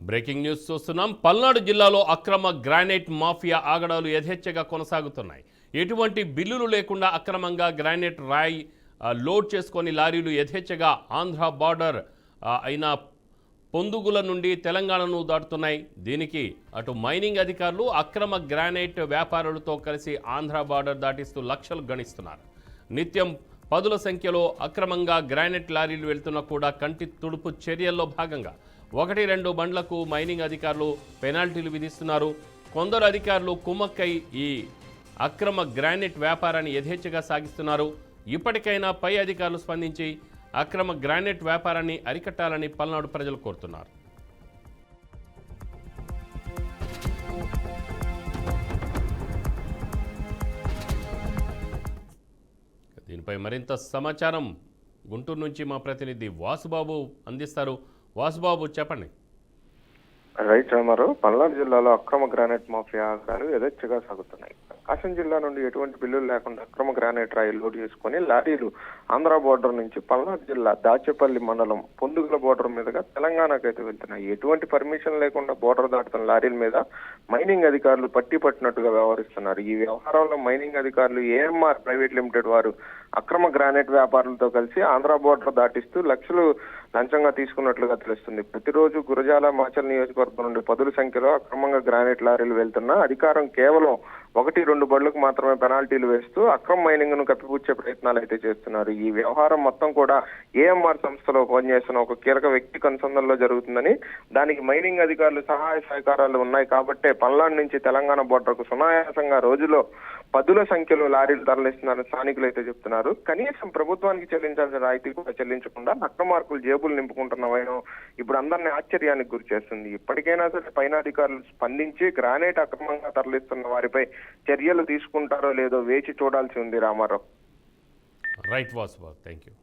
Breaking news చూస్తున్నాం. పల్నాడు జిల్లాలో అక్రమ గ్రానైట్ మాఫియా ఆగడాలు యథేచ్ఛగా కొనసాగుతున్నాయి. ఎటువంటి బిల్లులు లేకుండా అక్రమంగా గ్రానైట్ రాయి లోడ్ చేసుకొని లారీలు యథేచ్ఛగా ఆంధ్ర బార్డర్ అయిన పొందుగుల నుండి తెలంగాణను దాటుతున్నాయి. దీనికి అటు మైనింగ్ అధికారులు అక్రమ గ్రానైట్ వ్యాపారులతో కలిసి ఆంధ్ర బార్డర్ దాటిస్తూ లక్షలు గణిస్తున్నారు. నిత్యం పదుల సంఖ్యలో అక్రమంగా గ్రానైట్ లారీలు వెళ్తున్నా కూడా కంటి తుడుపు చర్యల్లో భాగంగా 1-2 బండ్లకు మైనింగ్ అధికారులు పెనాల్టీలు విధిస్తున్నారు. కొందరు అధికారులు కుమ్మక్కై ఈ అక్రమ గ్రానైట్ వ్యాపారాన్ని యథేచ్ఛగా సాగిస్తున్నారు. ఇప్పటికైనా పై అధికారులు స్పందించి అక్రమ గ్రానైట్ వ్యాపారాన్ని అరికట్టాలని పల్నాడు ప్రజలు కోరుతున్నారు. దీనిపై మరింత సమాచారం గుంటూరు నుంచి మా ప్రతినిధి వాసుబాబు అందిస్తారు. వాసుబాబు, చెప్పండి. రైట్ రామారావు, పల్నాడు జిల్లాలో అక్రమ గ్రానైట్ మాఫియా ఆగడాలు యథేచ్ఛగా సాగుతున్నాయి. ప్రకాశం జిల్లా నుండి ఎటువంటి బిల్లులు లేకుండా అక్రమ గ్రానైట్ రాయి లోడ్ చేసుకుని లారీలు ఆంధ్ర బోర్డర్ నుంచి పల్నాడు జిల్లా దాచేపల్లి మండలం పొందుగుల బోర్డర్ మీదుగా తెలంగాణకు అయితే వెళ్తున్నాయి. ఎటువంటి పర్మిషన్ లేకుండా బోర్డర్ దాటుతున్న లారీల మీద మైనింగ్ అధికారులు పట్టినట్టుగా వ్యవహరిస్తున్నారు. ఈ వ్యవహారంలో మైనింగ్ అధికారులు ఏఎంఆర్ ప్రైవేట్ లిమిటెడ్ వారు అక్రమ గ్రానైట్ వ్యాపారులతో కలిసి ఆంధ్ర బోర్డర్ దాటిస్తూ లక్షలు లంచంగా తీసుకున్నట్లుగా తెలుస్తుంది. ప్రతిరోజు గురజాల మాచల్ నియోజకవర్గం నుండి పదుల సంఖ్యలో అక్రమంగా గ్రానైట్ లారీలు వెళ్తున్నా అధికారం కేవలం 1-2 బండ్లకు మాత్రమే పెనాల్టీలు వేస్తూ అక్రమ మైనింగ్ ను కప్పిపుచ్చే ప్రయత్నాలు అయితే చేస్తున్నారు. ఈ వ్యవహారం మొత్తం కూడా ఏఎంఆర్ సంస్థలో పనిచేస్తున్న ఒక కీలక వ్యక్తి కనుసంధానంలో జరుగుతుందని, దానికి మైనింగ్ అధికారులు సహాయ సహకారాలు ఉన్నాయి కాబట్టే పల్నాడు నుంచి తెలంగాణ బోర్డర్ కు సునాయాసంగా రోజులో పదుల సంఖ్యలో లారీలు తరలిస్తున్నారని స్థానికులు అయితే చెప్తున్నారు. కనీసం ప్రభుత్వానికి చెల్లించాల్సిన రాయితీ కూడా చెల్లించకుండా అక్రమార్కులు జేబులు నింపుకుంటున్న వైనం ఇప్పుడు అందరినీ ఆశ్చర్యానికి గురి చేస్తుంది. ఇప్పటికైనా సరే పైన అధికారులు స్పందించి గ్రానైట్ అక్రమంగా తరలిస్తున్న వారిపై చర్యలు తీసుకుంటారో లేదో వేచి చూడాల్సి ఉంది. Ramarao. Right Vasubabu, thank you.